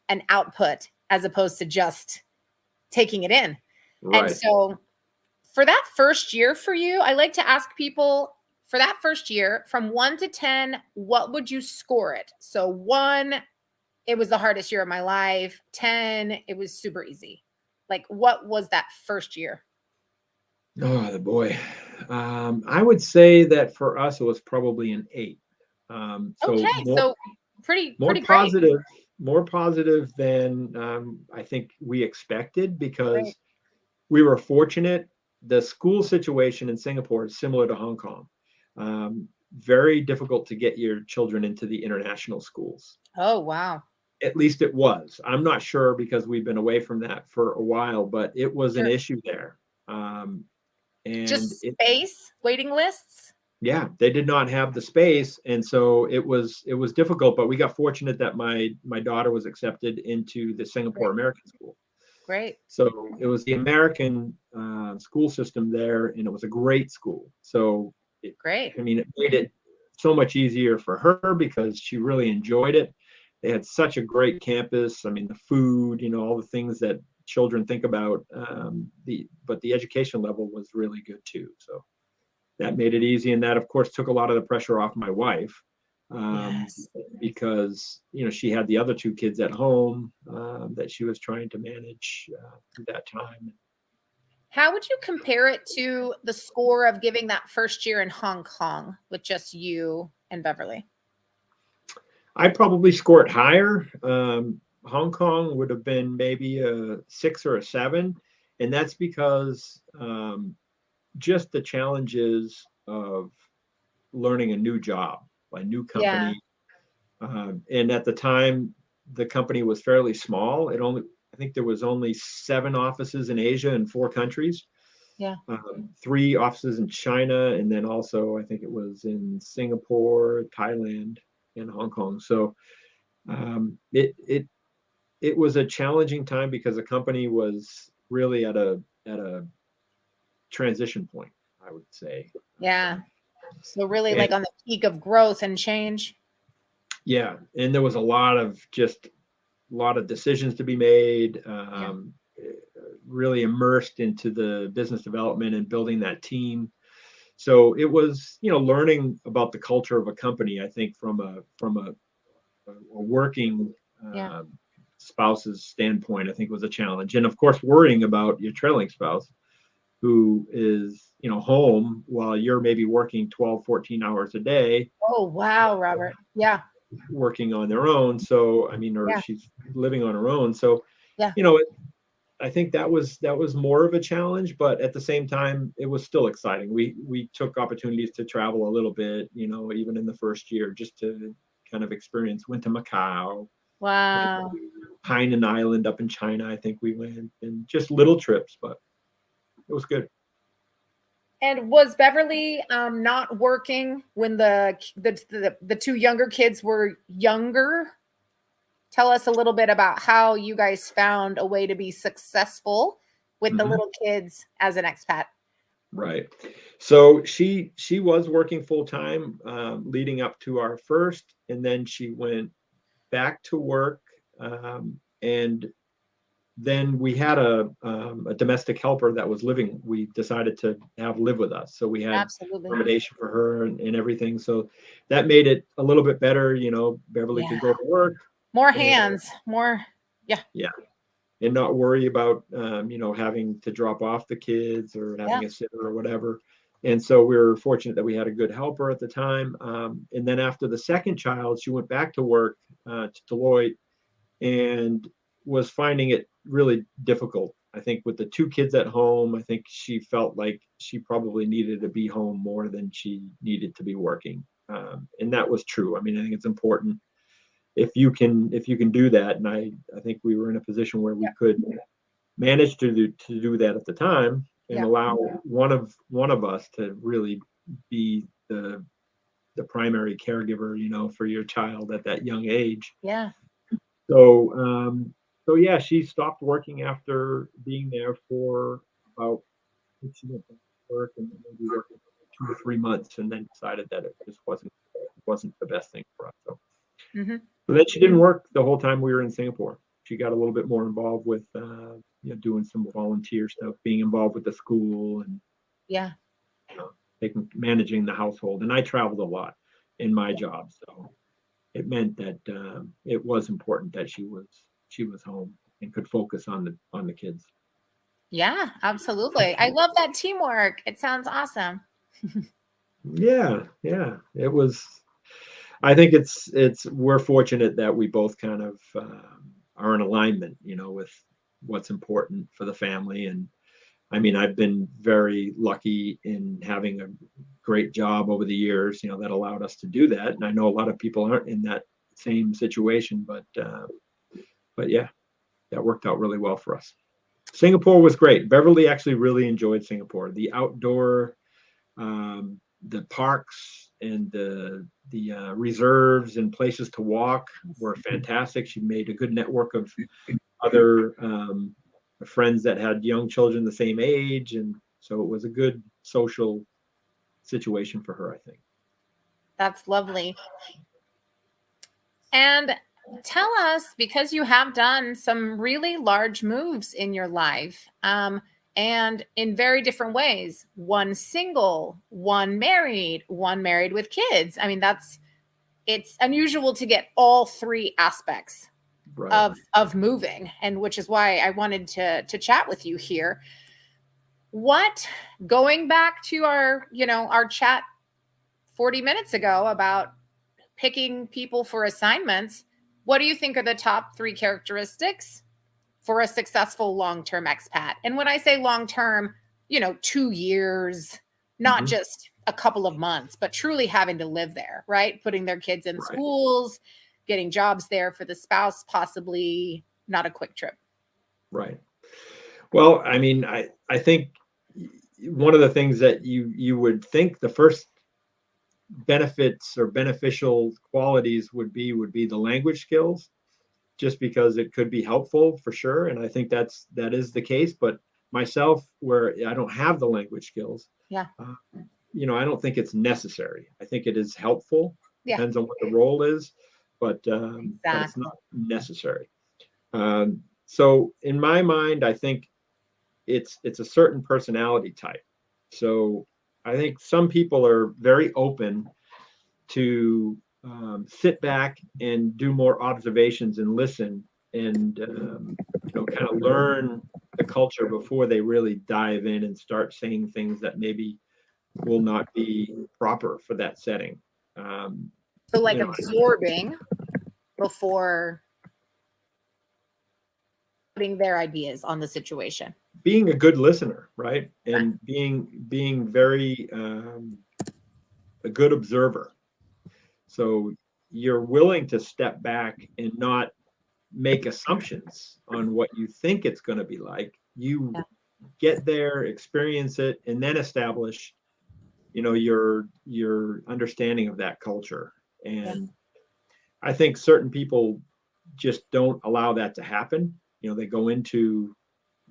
an output as opposed to just taking it in. Right. And so for that first year for you, I like to ask people, for that first year, from 1 to 10, what would you score it? So 1, it was the hardest year of my life. 10, it was super easy. Like, what was that first year? Oh, the boy. I would say that for us, it was probably an 8. So Okay, so pretty great. positive, more positive than I think we expected Great. because we were fortunate. The school situation in Singapore is similar to Hong Kong. Very difficult to get your children into the international schools. Oh, wow. At least it was. I'm not sure because we've been away from that for a while, but it was an Sure. issue there. And Just space, waiting lists? yeah, they did not have the space, and so it was difficult. But we got fortunate that my daughter was accepted into the Singapore Great. American School. Great. So it was the American school system there, and it was a great school. So Great. I mean, it made it so much easier for her because she really enjoyed it. They had such a great campus. I mean, the food, all the things that children think about. But the education level was really good too. So that made it easy, and that of course took a lot of the pressure off my wife. Yes. Because she had the other 2 kids at home that she was trying to manage through that time. How would you compare it to the score of giving that first year in Hong Kong with just you and Beverly? I'd probably score it higher. Hong Kong would have been maybe a 6 or a 7, and that's because just the challenges of learning a new job, a new company. Yeah. And at the time, the company was fairly small. I think there was only 7 offices in Asia in 4 countries. Yeah. 3 offices in China, and then also I think it was in Singapore, Thailand, and Hong Kong. So it was a challenging time because the company was really at a transition point, I would say. Yeah. So really like on the peak of growth and change. Yeah, and there was a lot of decisions to be made. Really immersed into the business development and building that team. So it was, learning about the culture of a company. I think from a working spouse's standpoint, I think was a challenge, and of course, worrying about your trailing spouse, who is home while you're maybe working 12, 14 hours a day. Oh, wow, Robert. Yeah. Working on their own. So, I mean, or she's living on her own. So, Yeah. I think that was more of a challenge, but at the same time, it was still exciting. We took opportunities to travel a little bit, even in the first year, just to kind of experience. Went to Macau, went Wow. to Hainan Island up in China. I think we went, and just little trips, but it was good. And was Beverly not working when the two younger kids were younger? Tell us a little bit about how you guys found a way to be successful with the Mhm. little kids as an expat. Right. So she was working full time leading up to our first, and then she went back to work, and then we had a domestic helper that was living. We decided to have live with us, so we had Absolutely. accommodation for her and everything. So that made it a little bit better. Beverly Yeah. could go to work More and hands, more. Yeah. yeah, and not worry about having to drop off the kids or Yeah. having a sitter or whatever. And so we were fortunate that we had a good helper at the time. And then after the second child, she went back to work to Deloitte and was finding it really difficult. I think with the two kids at home, I think she felt like she probably needed to be home more than she needed to be working. And that was true. I mean, I think it's important if you can do that. And I think we were in a position where we could manage to do that at the time and Yeah. allow one of us to really be the primary caregiver, for your child at that young age. Yeah. So, yeah, she stopped working after being there for about, I think she went back to work and maybe working for 2 or 3 months, and then decided that it just wasn't the best thing for us. Hmm. So then she didn't work the whole time we were in Singapore. She got a little bit more involved with, doing some volunteer stuff, being involved with the school, and Yeah. managing the household. And I traveled a lot in my job, so it meant that it was important that she was home and could focus on the kids. Yeah, absolutely. I love that teamwork. It sounds awesome. Yeah, yeah, it was. I think it's we're fortunate that we both kind of are in alignment, with what's important for the family. And I mean, I've been very lucky in having a great job over the years, that allowed us to do that. And I know a lot of people aren't in that same situation, but yeah, that worked out really well for us. Singapore was great. Beverly actually really enjoyed Singapore. The outdoor, the parks and the reserves and places to walk were fantastic. She made a good network of other friends that had young children the same age, and so it was a good social situation for her, I think. That's lovely. And tell us, because you have done some really large moves in your life, and in very different ways. One single, one married with kids. I mean, it's unusual to get all three aspects Right. of moving, and which is why I wanted to chat with you here. What, going back to our chat 40 minutes ago about picking people for assignments, what do you think are the top three characteristics for a successful long-term expat? And when I say long-term, 2 years, not Hmm. just a couple of months, but truly having to live there, right? Putting their kids in Right. schools, getting jobs there for the spouse, possibly not a quick trip. Right. Well, I mean, I think one of the things that you would think the first benefits or beneficial qualities would be the language skills, just because it could be helpful for sure. And I think that is the case. But myself, where I don't have the language skills, Yeah. uh, I don't think it's necessary. I think it is helpful. Yeah. Depends on what the role is, but it's Exactly. not necessary. So in my mind, I think it's a certain personality type. So I think some people are very open to sit back and do more observations and listen and kind of learn the culture before they really dive in and start saying things that maybe will not be proper for that setting. Um, So like you know, absorbing before. being their ideas on the situation. Being a good listener, right? And being very a good observer. So you're willing to step back and not make assumptions on what you think it's going to be like. You get there, experience it, and then establish, your understanding of that culture. And I think certain people just don't allow that to happen. They go into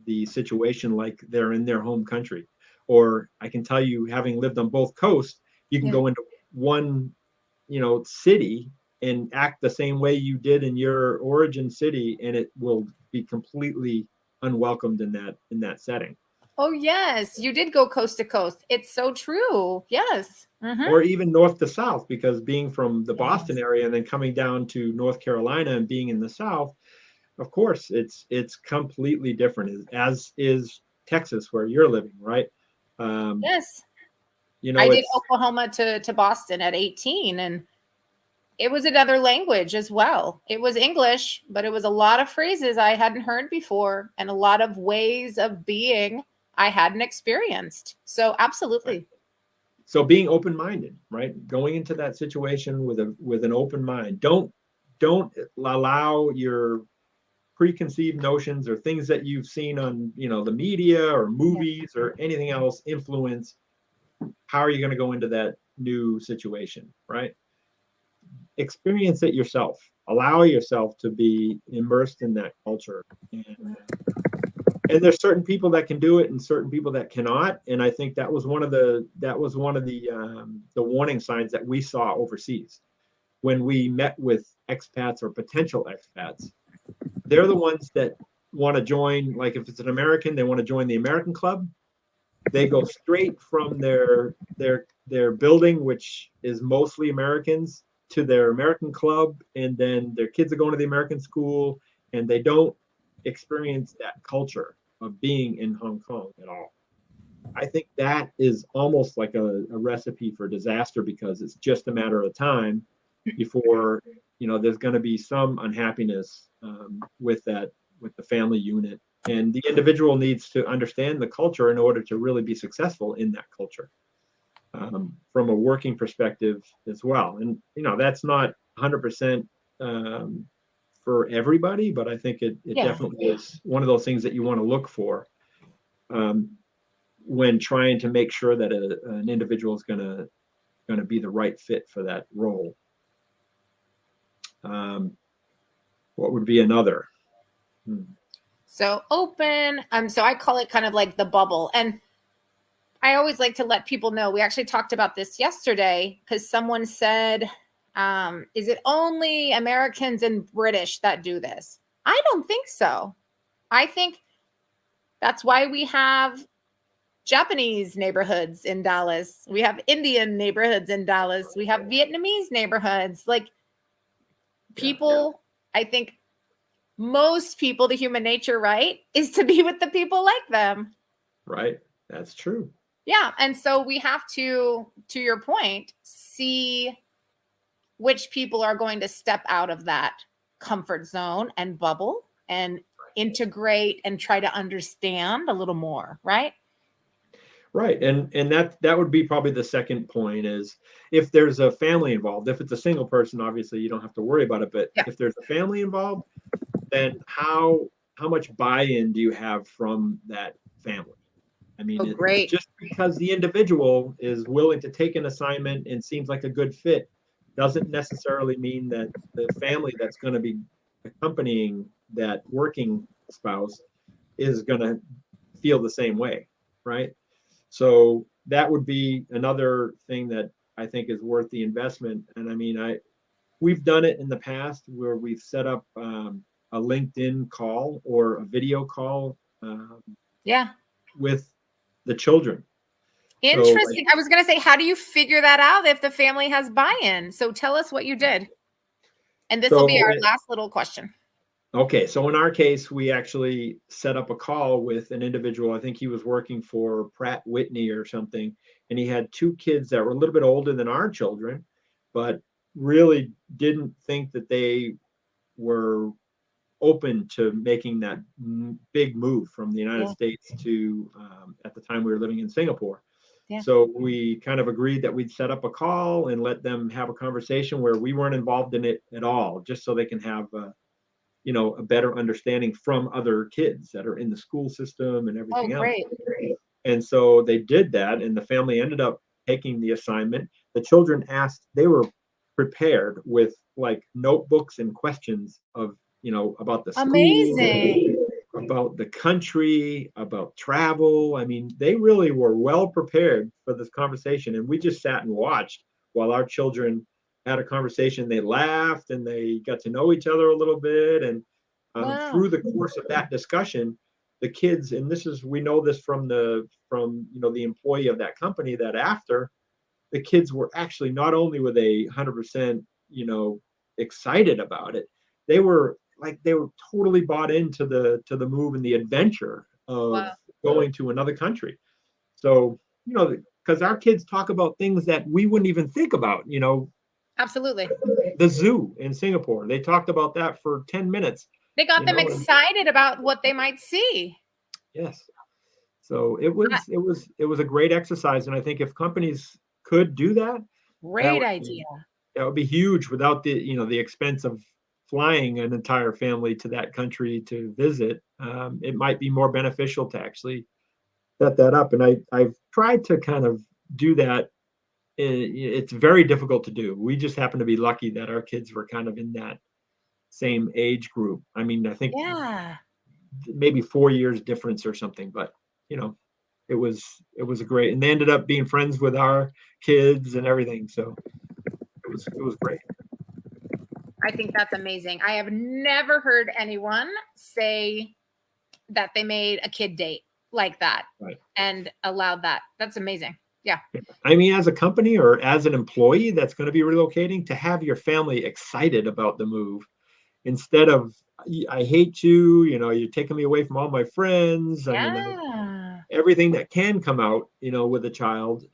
the situation like they're in their home country. Or I can tell you, having lived on both coasts, you can go into one, city and act the same way you did in your origin city, and it will be completely unwelcomed in that setting. Oh, yes. You did go coast to coast. It's so true. Yes. Mm-hmm. Or even north to south, because being from the Boston area and then coming down to North Carolina and being in the South, of course, it's completely different, as is Texas, where you're living, right? Yes. I did Oklahoma to Boston at 18, and it was another language as well. It was English, but it was a lot of phrases I hadn't heard before and a lot of ways of being I hadn't experienced. So absolutely. Right. So being open-minded, right? Going into that situation with an open mind. Don't allow your preconceived notions or things that you've seen on, the media or movies or anything else influence how are you going to go into that new situation, right? Experience it yourself. Allow yourself to be immersed in that culture. And there's certain people that can do it and certain people that cannot. And I think that was one of the warning signs that we saw overseas when we met with expats or potential expats. They're the ones that want to join. Like if it's an American, they want to join the American club. They go straight from their building, which is mostly Americans, to their American club, and then their kids are going to the American school, and they don't experience that culture of being in Hong Kong at all. I think that is almost like a recipe for disaster, because it's just a matter of time before there's going to be some unhappiness with the family unit, and the individual needs to understand the culture in order to really be successful in that culture. From a working perspective as well. And, that's not 100% for everybody, but I think it definitely is one of those things that you want to look for when trying to make sure that an individual is going to be the right fit for that role. What would be another? So open. So I call it kind of like the bubble. And I always like to let people know, we actually talked about this yesterday because someone said, is it only Americans and British that do this? I don't think so. I think that's why we have Japanese neighborhoods in Dallas. We have Indian neighborhoods in Dallas. We have Vietnamese neighborhoods. Like people, I think most people, the human nature, right, is to be with the people like them. Right. That's true. Yeah. And so we have to your point, see which people are going to step out of that comfort zone and bubble and integrate and try to understand a little more, right? Right. And that would be probably the second point, is if there's a family involved. If it's a single person, obviously you don't have to worry about it. But if there's a family involved, then how much buy-in do you have from that family? I mean, just because the individual is willing to take an assignment and seems like a good fit doesn't necessarily mean that the family that's going to be accompanying that working spouse is going to feel the same way, right? So that would be another thing that I think is worth the investment. And I mean, we've done it in the past where we've set up a LinkedIn call or a video call with the children. Interesting. I was going to say, how do you figure that out if the family has buy-in? So tell us what you did. And this will be our last little question. Okay. So in our case, we actually set up a call with an individual. I think he was working for Pratt Whitney or something. And he had two kids that were a little bit older than our children, but really didn't think that they were open to making that big move from the United Yeah. States to, at the time we were living in Singapore. Yeah. So we kind of agreed that we'd set up a call and let them have a conversation where we weren't involved in it at all, just so they can have a better understanding from other kids that are in the school system and Oh, everything else. great. And so they did that, and the family ended up taking the assignment. The children asked, they were prepared with like notebooks and questions of, about the school, Amazing. about the country, about travel. I mean, they really were well prepared for this conversation. And we just sat and watched while our children had a conversation. They laughed and they got to know each other a little bit. And Wow. through the course of that discussion, the kids, and we know this from the employee of that company, that after, the kids were actually, not only were they 100%, excited about it, they were totally bought into the move and the adventure of Wow. going to another country. So, because our kids talk about things that we wouldn't even think about, Absolutely. the zoo in Singapore. They talked about that for 10 minutes. They got them excited about what they might see. Yes. So it was a great exercise. And I think if companies could do that, Great idea. that would be huge without the expense of flying an entire family to that country to visit. It might be more beneficial to actually set that up. And I've tried to kind of do that. It's very difficult to do. We just happen to be lucky that our kids were kind of in that same age group. I mean, I think maybe 4 years difference or something, but it was a great, and they ended up being friends with our kids and everything. So it was great. I think that's amazing. I have never heard anyone say that they made a kid date like that, right, and allowed that. That's amazing. Yeah. I mean, as a company or as an employee that's going to be relocating, to have your family excited about the move instead of, I hate you, you're taking me away from all my friends. Yeah. I mean, everything that can come out, with a child,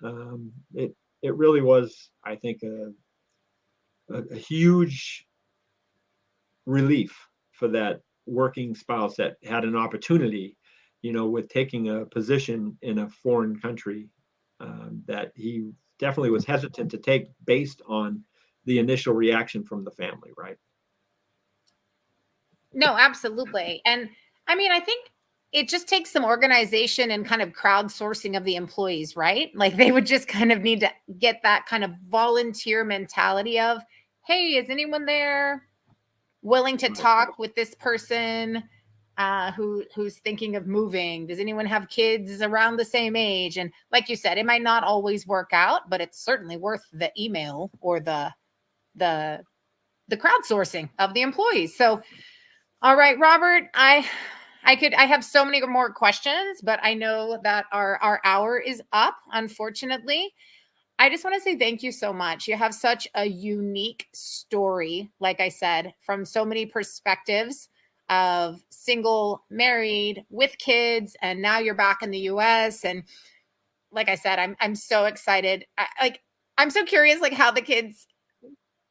it really was, I think, a huge relief for that working spouse that had an opportunity, with taking a position in a foreign country, that he definitely was hesitant to take based on the initial reaction from the family, right? No, absolutely. And I mean, I think it just takes some organization and kind of crowdsourcing of the employees, right? Like they would just kind of need to get that kind of volunteer mentality of, hey, is anyone there willing to talk with this person who's thinking of moving? Does anyone have kids around the same age? And like you said, it might not always work out, but it's certainly worth the email or the crowdsourcing of the employees. So, all right, Robert, I have so many more questions, but I know that our hour is up, unfortunately. I just want to say thank you so much. You have such a unique story, like I said, from so many perspectives of single, married, with kids, and now you're back in the US. And like I said, I'm so excited. I'm so curious, like how the kids,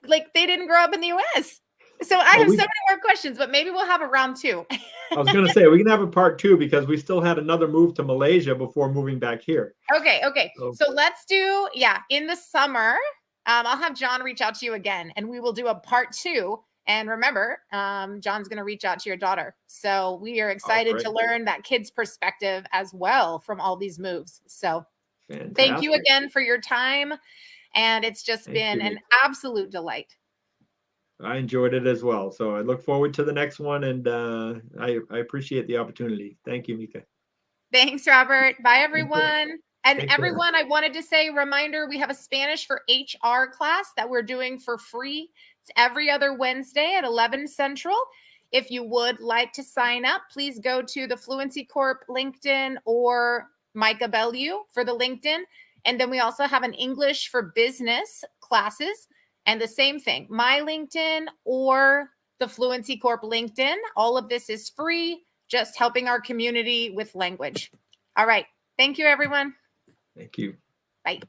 like they didn't grow up in the US. So I have so many more questions, but maybe we'll have a round two. I was going to say, we can have a part two because we still had another move to Malaysia before moving back here. Okay. So let's do, in the summer, I'll have John reach out to you again and we will do a part two. And remember, John's going to reach out to your daughter. So we are excited to learn that kid's perspective as well from all these moves. So Thank you again for your time. And it's just been an absolute delight. I enjoyed it as well. So I look forward to the next one. And I appreciate the opportunity. Thank you, Mika. Thanks, Robert. Bye, everyone. And everyone, I wanted to say, reminder, we have a Spanish for HR class that we're doing for free. It's every other Wednesday at 11 Central. If you would like to sign up, please go to the Fluency Corp LinkedIn or Micah Bellew for the LinkedIn. And then we also have an English for business classes. And the same thing, my LinkedIn or the Fluency Corp LinkedIn. All of this is free, just helping our community with language. All right. Thank you, everyone. Thank you. Bye.